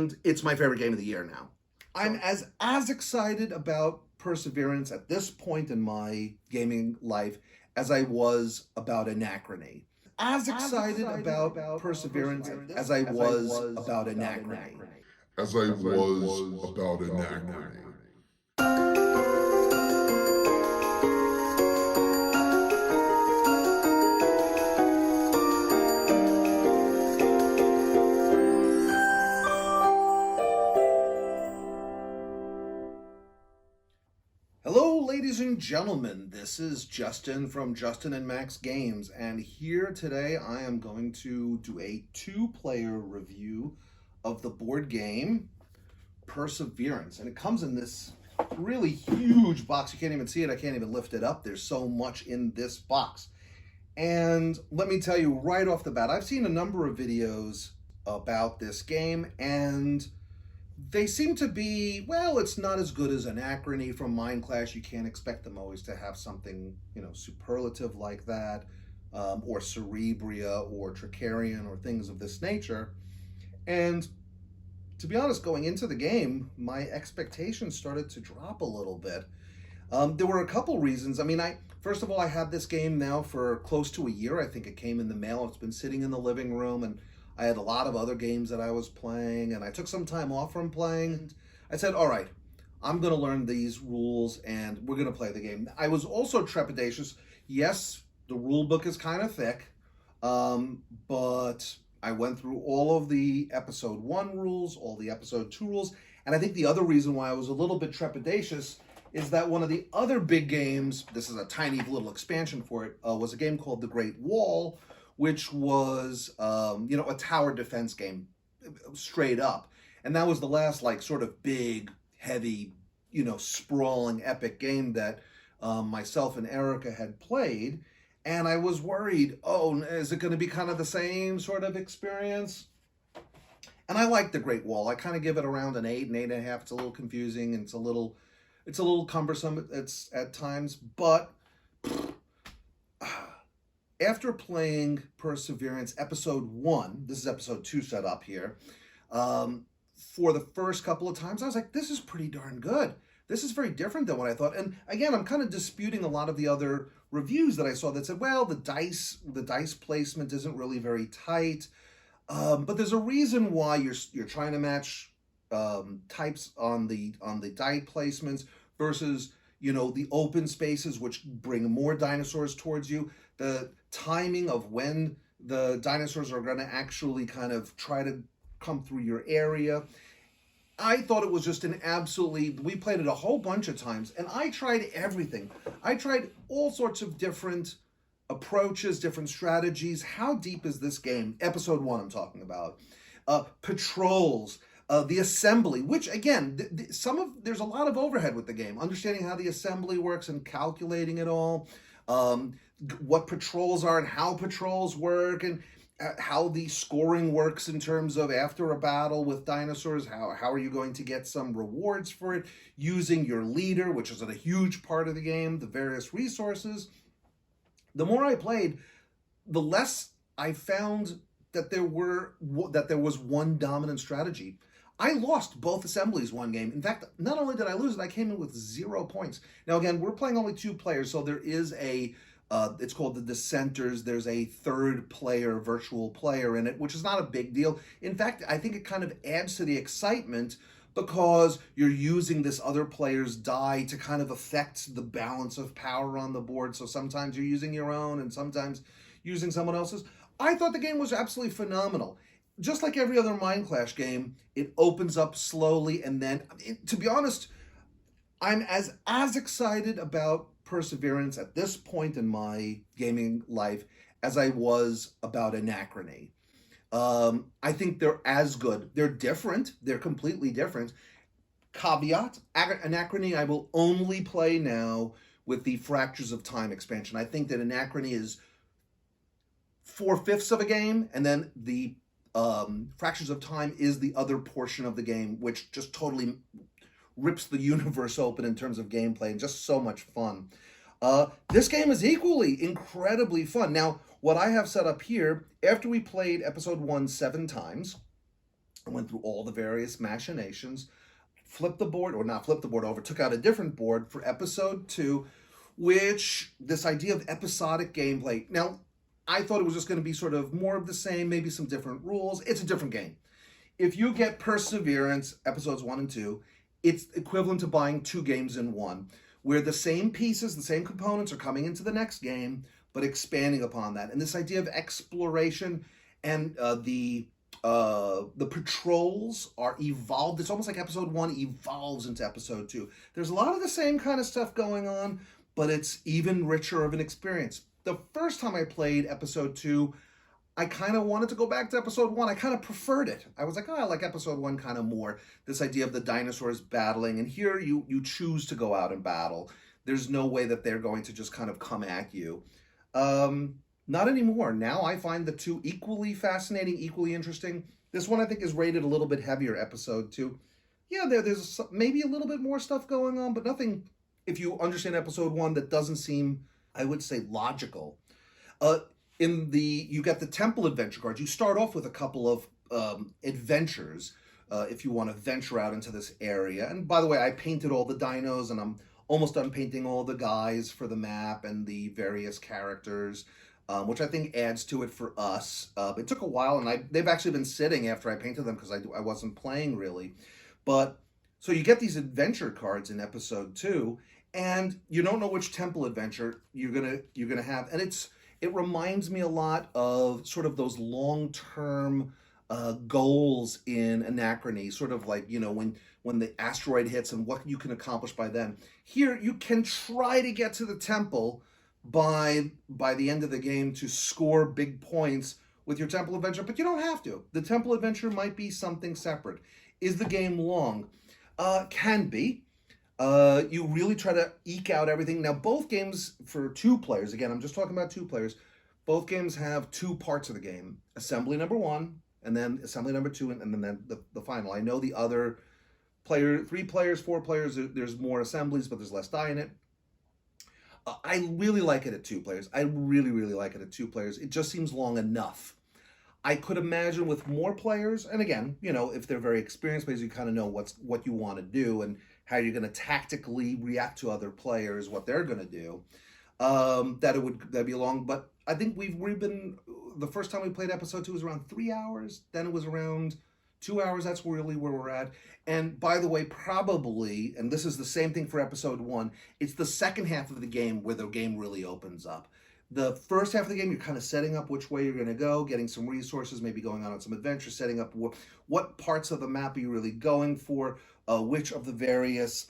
and it's my favorite game of the year now. I'm as excited about Perseverance at this point in my gaming life as I was about Anachrony. As excited about Perseverance as I was about Anachrony. As I was about Anachrony. Hello, ladies and gentlemen. This is Justin from Justin and Max Games, and here today I am going to do a two-player review of the board game Perseverance, and it comes in this really huge box. You can't even see it. I can't even lift it up. There's so much in this box. And let me tell you right off the bat, I've seen a number of videos about this game, and they seem to be, well, it's not as good as Anachrony from Mind Clash. You can't expect them always to have something, superlative like that, or Cerebria or Tricarian or things of this nature. And to be honest, going into the game, my expectations started to drop a little bit. There were a couple reasons. First of all, I had this game now for close to a year. I think it came in the mail. It's been sitting in the living room, and I had a lot of other games that I was playing, and I took some time off from playing. And I said, all right, I'm going to learn these rules, and we're going to play the game. I was also trepidatious. Yes, the rule book is kind of thick, but I went through all of the episode 1 rules, all the episode 2 rules, and I think the other reason why I was a little bit trepidatious is that one of the other big games, this is a tiny little expansion for it, was a game called The Great Wall, which was, a tower defense game, straight up. And that was the last, sort of big, heavy, sprawling, epic game that myself and Erica had played. And I was worried, is it going to be kind of the same sort of experience? And I like The Great Wall. I kind of give it around an 8, an 8.5. It's a little confusing, and it's a little cumbersome at times, but after playing Perseverance episode 1, this is episode 2 set up here, for the first couple of times, I was like, this is pretty darn good. This is very different than what I thought. And again, I'm kind of disputing a lot of the other reviews that I saw that said, well, the dice placement isn't really very tight. But there's a reason why you're trying to match types on the die placements versus the open spaces, which bring more dinosaurs towards you. The timing of when the dinosaurs are going to actually kind of try to come through your area. I thought it was just we played it a whole bunch of times, and I tried everything. I tried all sorts of different approaches, different strategies. How deep is this game? Episode 1 I'm talking about. Patrols, the assembly, which again, there's a lot of overhead with the game. Understanding how the assembly works and calculating it all. What patrols are and how patrols work, and how the scoring works in terms of after a battle with dinosaurs, how are you going to get some rewards for it, using your leader, which is a huge part of the game, the various resources. The more I played, the less I found that there was one dominant strategy. I lost both assemblies one game. In fact, not only did I lose it, I came in with 0 points. Now again, we're playing only 2 players, so there is it's called the Dissenters. There's a third player, virtual player in it, which is not a big deal. In fact, I think it kind of adds to the excitement because you're using this other player's die to kind of affect the balance of power on the board. So sometimes you're using your own and sometimes using someone else's. I thought the game was absolutely phenomenal. Just like every other Mind Clash game, it opens up slowly, and then, to be honest, I'm as excited about Perseverance at this point in my gaming life as I was about Anachrony. I think they're as good. They're different. They're completely different. Caveat, Anachrony I will only play now with the Fractures of Time expansion. I think that Anachrony is 4/5 of a game, and then the Fractures of Time is the other portion of the game, which just totally rips the universe open in terms of gameplay, and just so much fun. This game is equally incredibly fun. Now, what I have set up here, after we played episode 1 7 times, I went through all the various machinations, flipped the board, or not flipped the board over, took out a different board for episode 2, which this idea of episodic gameplay. Now, I thought it was just going to be sort of more of the same, maybe some different rules. It's a different game. If you get Perseverance, episodes 1 and 2, it's equivalent to buying 2 games in one, where the same pieces, the same components are coming into the next game, but expanding upon that. And this idea of exploration and the patrols are evolved. It's almost like episode 1 evolves into episode 2. There's a lot of the same kind of stuff going on, but it's even richer of an experience. The first time I played episode 2, I kind of wanted to go back to episode 1. I kind of preferred it. I was like, oh, I like episode 1 kind of more. This idea of the dinosaurs battling, and here you choose to go out and battle. There's no way that they're going to just kind of come at you. Not anymore. Now I find the 2 equally fascinating, equally interesting. This one I think is rated a little bit heavier, episode 2. Yeah, there's maybe a little bit more stuff going on, but nothing, if you understand episode 1, that doesn't seem, I would say, logical. You get the temple adventure cards. You start off with a couple of adventures if you want to venture out into this area. And by the way, I painted all the dinos, and I'm almost done painting all the guys for the map and the various characters, which I think adds to it for us. It took a while, and they've actually been sitting after I painted them because I wasn't playing really. But so you get these adventure cards in episode 2, and you don't know which temple adventure you're gonna have, and it reminds me a lot of sort of those long-term goals in Anachrony, sort of like, when the asteroid hits and what you can accomplish by then. Here, you can try to get to the temple by the end of the game to score big points with your temple adventure, but you don't have to. The temple adventure might be something separate. Is the game long? Can be. You really try to eke out everything. Now, both games for 2 players, again, I'm just talking about 2 players, both games have 2 parts of the game. Assembly number 1, and then assembly number 2, and then the final. I know the other 3 players, 4 players, there's more assemblies, but there's less die in it. I really like it at 2 players. I really, really like it at 2 players. It just seems long enough. I could imagine with more players, and again, if they're very experienced players, you kind of know what you want to do and how you're going to tactically react to other players, what they're going to do, that'd be long. But I think we've been, the first time we played episode 2 was around 3 hours. Then it was around 2 hours. That's really where we're at. And by the way, probably, and this is the same thing for episode 1, it's the second half of the game where the game really opens up. The first half of the game, you're kind of setting up which way you're going to go, getting some resources, maybe going on some adventures, setting up what parts of the map are you really going for, which of the various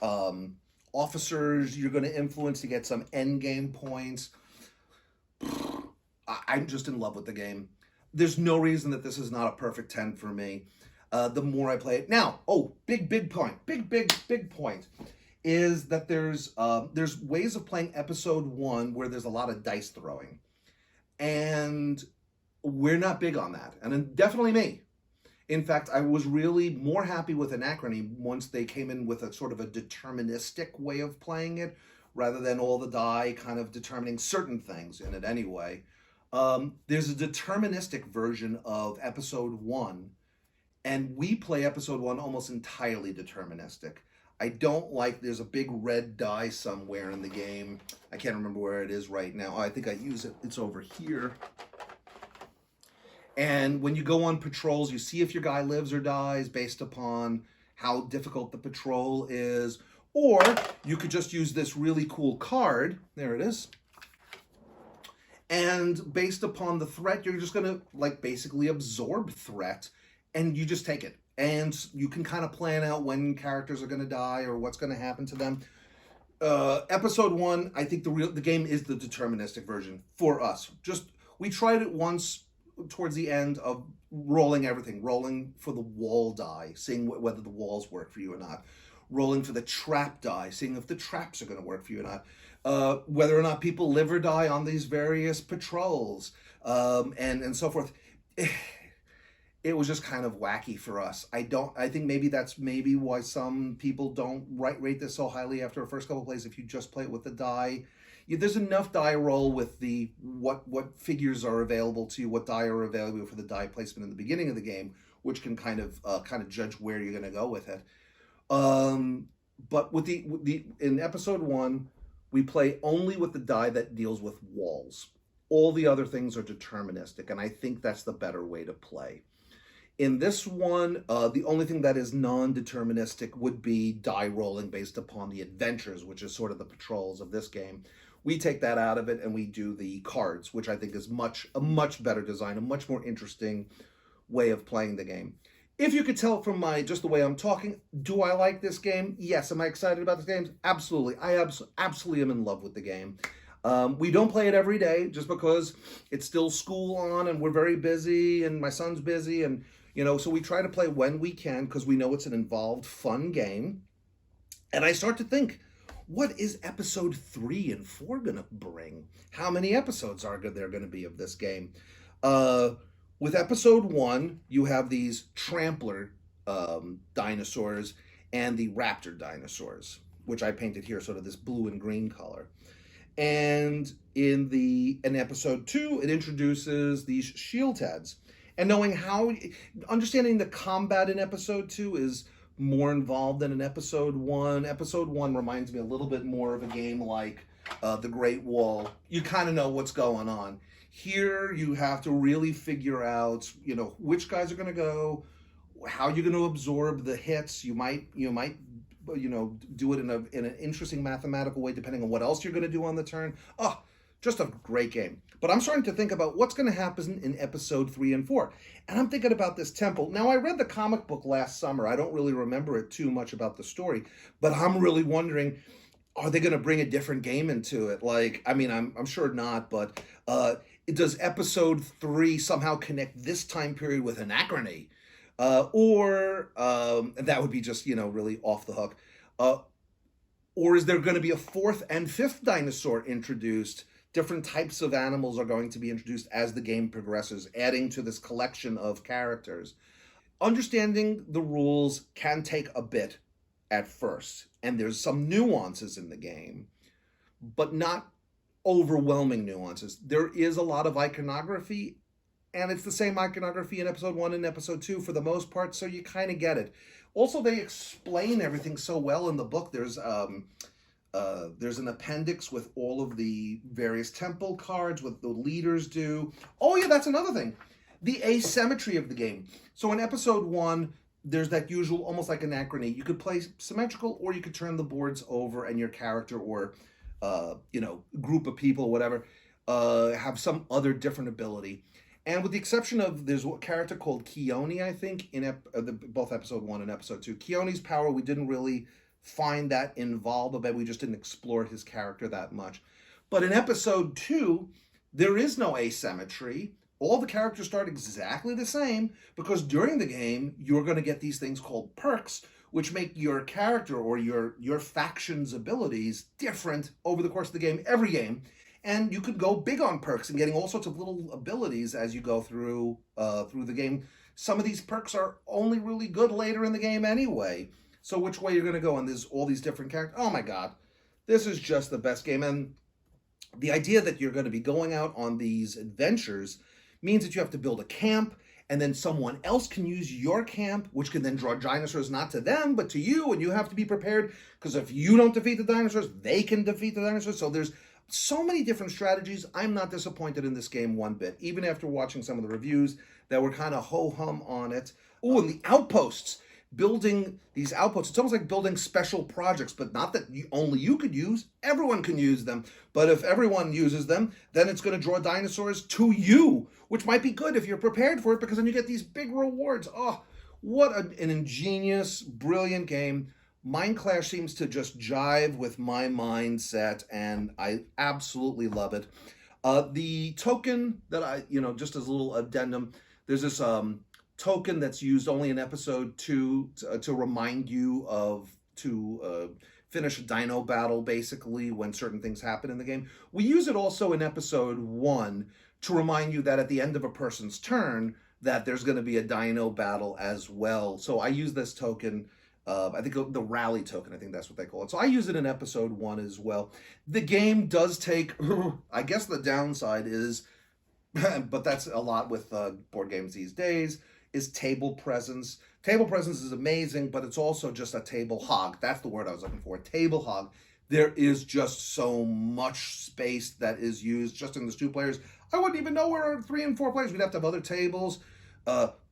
officers you're going to influence to get some end game points. I'm just in love with the game. There's no reason that this is not a perfect 10 for me. The more I play it. Now, big point. Big point is that there's ways of playing episode 1 where there's a lot of dice throwing. And we're not big on that. And definitely me. In fact, I was really more happy with Anachrony once they came in with a sort of a deterministic way of playing it, rather than all the die kind of determining certain things in it anyway. There's a deterministic version of episode 1, and we play episode 1 almost entirely deterministic. I don't like, there's a big red die somewhere in the game. I can't remember where it is right now. Oh, I think I use it. It's over here. And when you go on patrols, you see if your guy lives or dies based upon how difficult the patrol is. Or you could just use this really cool card. There it is. And based upon the threat, you're just going to basically absorb threat, and you just take it. And you can kind of plan out when characters are going to die or what's going to happen to them. Episode 1, I think the game is the deterministic version for us. We tried it once towards the end of rolling everything, rolling for the wall die, seeing whether the walls work for you or not, rolling for the trap die, seeing if the traps are going to work for you or not, whether or not people live or die on these various patrols, and so forth. It was just kind of wacky for us. I think maybe that's why some people don't rate this so highly after a first couple of plays. If you just play it with the die, there's enough die roll with what figures are available to you, what die are available for the die placement in the beginning of the game, which can kind of judge where you're going to go with it. But with the in episode 1, we play only with the die that deals with walls. All the other things are deterministic, and I think that's the better way to play. In this one, the only thing that is non-deterministic would be die rolling based upon the adventures, which is sort of the patrols of this game. We take that out of it and we do the cards, which I think is a much better design, a much more interesting way of playing the game. If you could tell from just the way I'm talking, do I like this game? Yes. Am I excited about this game? Absolutely. I absolutely am in love with the game. We don't play it every day just because it's still school on and we're very busy and my son's busy, and so we try to play when we can because we know it's an involved, fun game. And I start to think, what is episode 3 and 4 going to bring? How many episodes are there going to be of this game? With episode 1, you have these trampler dinosaurs and the raptor dinosaurs, which I painted here, sort of this blue and green color. And in episode 2, it introduces these shield heads. And understanding the combat in episode 2 is more involved than in episode 1. Episode 1 reminds me a little bit more of a game like The Great Wall. You kind of know what's going on. Here, you have to really figure out, which guys are going to go, how you're going to absorb the hits. You might do it in an interesting mathematical way, depending on what else you're going to do on the turn. Oh, just a great game. But I'm starting to think about what's going to happen in episode 3 and 4. And I'm thinking about this temple. Now, I read the comic book last summer. I don't really remember it too much about the story, but I'm really wondering, are they going to bring a different game into it? I'm sure not, but does episode 3 somehow connect this time period with Anachrony? Or that would be just, really off the hook. Or is there going to be a 4th and 5th dinosaur introduced? Different types of animals are going to be introduced as the game progresses, adding to this collection of characters. Understanding the rules can take a bit at first, and there's some nuances in the game, but not overwhelming nuances. There is a lot of iconography, and it's the same iconography in episode 1 and episode 2 for the most part, so you kind of get it. Also, they explain everything so well in the book. There's an appendix with all of the various temple cards, what the leaders do. Oh yeah, that's another thing. The asymmetry of the game. So in episode 1, there's that usual, almost like Anachrony. You could play symmetrical, or you could turn the boards over and your character or group of people, whatever, have some other different ability. And with the exception of, there's a character called Keone, I think, in both episode 1 and episode 2. Keone's power, we didn't really find that involved, but we just didn't explore his character that much. But in episode 2, there is no asymmetry. All the characters start exactly the same, because during the game, you're going to get these things called perks, which make your character or your faction's abilities different over the course of the game, every game. And you could go big on perks and getting all sorts of little abilities as you go through the game. Some of these perks are only really good later in the game anyway. So which way you're going to go? And there's all these different characters. Oh my God, this is just the best game. And the idea that you're going to be going out on these adventures means that you have to build a camp, and then someone else can use your camp, which can then draw dinosaurs not to them, but to you, and you have to be prepared, because if you don't defeat the dinosaurs, they can defeat the dinosaurs. So there's so many different strategies. I'm not disappointed in this game one bit, even after watching some of the reviews that were kind of ho-hum on it. Oh, and the outposts. Building these outposts, it's almost like building special projects, but not that only you could use. Everyone can use them. But if everyone uses them, then it's going to draw dinosaurs to you, which might be good if you're prepared for it, because then you get these big rewards. Oh, what an ingenious, brilliant game. Mind Clash seems to just jive with my mindset, and I absolutely love it. The token that just as a little addendum, there's this token that's used only in episode 2 to remind you to finish a dino battle, basically, when certain things happen in the game. We use it also in episode 1 to remind you that at the end of a person's turn, that there's going to be a dino battle as well. So I use this token, I think the rally token, I think that's what they call it. So I use it in episode 1 as well. The game does take, I guess the downside is, but that's a lot with board games these days, is table presence. Table presence is amazing, but it's also just a table hog. That's the word I was looking for. Table hog. There is just so much space that is used just in the 2 players. I wouldn't even know where our 3 and 4 players. We'd have to have other tables.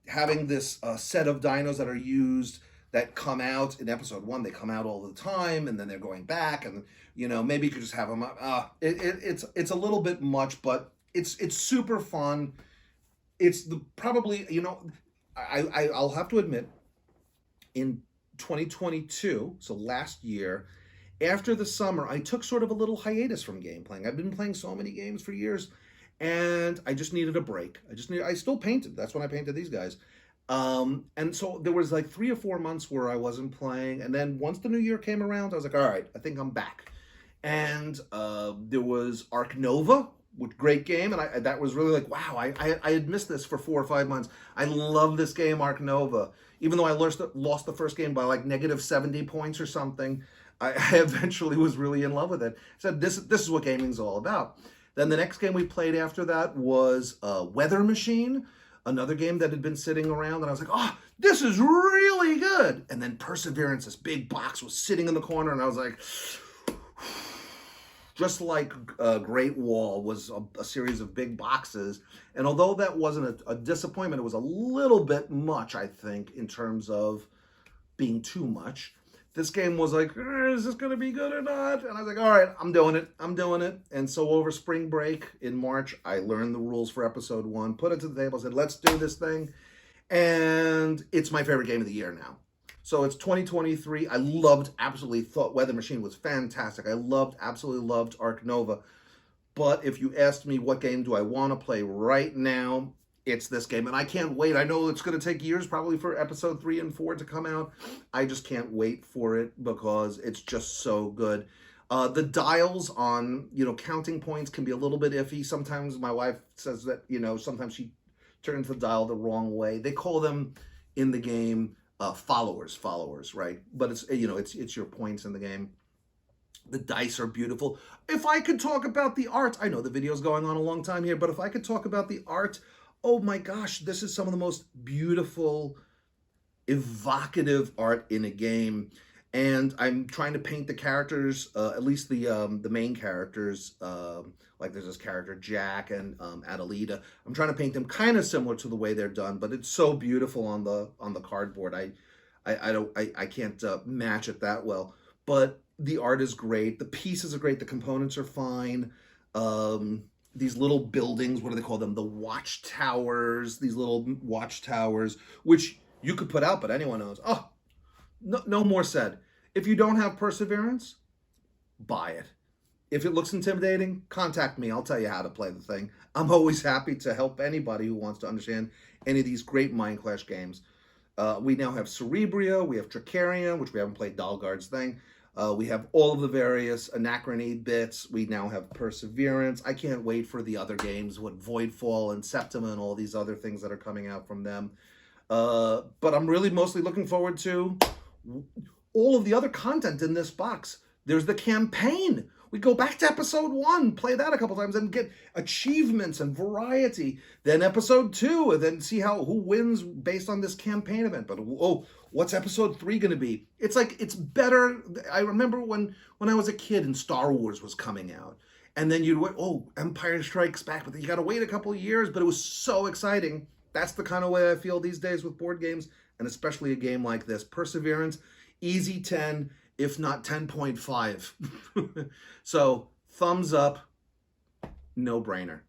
Having this set of dinos that are used that come out in episode 1, they come out all the time, and then they're going back, and maybe you could just have them. It's a little bit much, but it's super fun. It's probably I'll have to admit, in 2022, so last year, after the summer, I took sort of a little hiatus from game playing. I've been playing so many games for years, and I just needed a break. I still painted. That's when I painted these guys. And so there was like 3 or 4 months where I wasn't playing. And then once the new year came around, I was like, all right, I think I'm back. And there was Ark Nova, which great game. And that was really like, wow, I had missed this for 4 or 5 months. I love this game, Ark Nova. Even though I lost the first game by like negative 70 points or something, I eventually was really in love with it. I said, this is what gaming's all about. Then the next game we played after that was Weather Machine, another game that had been sitting around, and I was like, oh, this is really good. And then Perseverance, this big box, was sitting in the corner, and I was like, just like Great Wall was a series of big boxes. And although that wasn't a disappointment, it was a little bit much, I think, in terms of being too much. This game was like, is this going to be good or not? And I was like, all right, I'm doing it. And so over spring break in March, I learned the rules for episode 1, put it to the table, said, let's do this thing. And it's my favorite game of the year now. So it's 2023. I thought Weather Machine was fantastic. I absolutely loved Ark Nova. But if you asked me what game do I want to play right now, it's this game. And I can't wait. I know it's going to take years probably for episode 3 and 4 to come out. I just can't wait for it because it's just so good. The dials on, counting points can be a little bit iffy. Sometimes my wife says that, sometimes she turns the dial the wrong way. They call them in the game followers, right? But it's your points in the game. The dice are beautiful. If I could talk about the art, I know the video's going on a long time here, but if I could talk about the art, oh my gosh, this is some of the most beautiful, evocative art in a game. And I'm trying to paint the characters, at least the main characters, like there's this character Jack and Adelita. I'm trying to paint them kind of similar to the way they're done, but it's so beautiful on the cardboard. I can't match it that well. But the art is great. The pieces are great. The components are fine. These little buildings, what do they call them? The watchtowers, these little watchtowers, which you could put out, but anyone knows. Oh, no more said. If you don't have Perseverance, buy it. If it looks intimidating, contact me. I'll tell you how to play the thing. I'm always happy to help anybody who wants to understand any of these great Mind Clash games. We now have Cerebria, we have Trickarion, which we haven't played Dalgard's thing. We have all of the various Anachrony bits. We now have Perseverance. I can't wait for the other games, Voidfall and Septima and all these other things that are coming out from them. But I'm really mostly looking forward to all of the other content in this box. There's the campaign. We go back to episode 1, play that a couple times, and get achievements and variety. Then episode 2, and then see who wins based on this campaign event. But what's episode 3 going to be? It's like, it's better. I remember when I was a kid and Star Wars was coming out. And then you'd wait, Empire Strikes Back. But then you got to wait a couple of years. But it was so exciting. That's the kind of way I feel these days with board games, and especially a game like this. Perseverance, easy 10, if not 10.5. So, thumbs up, no brainer.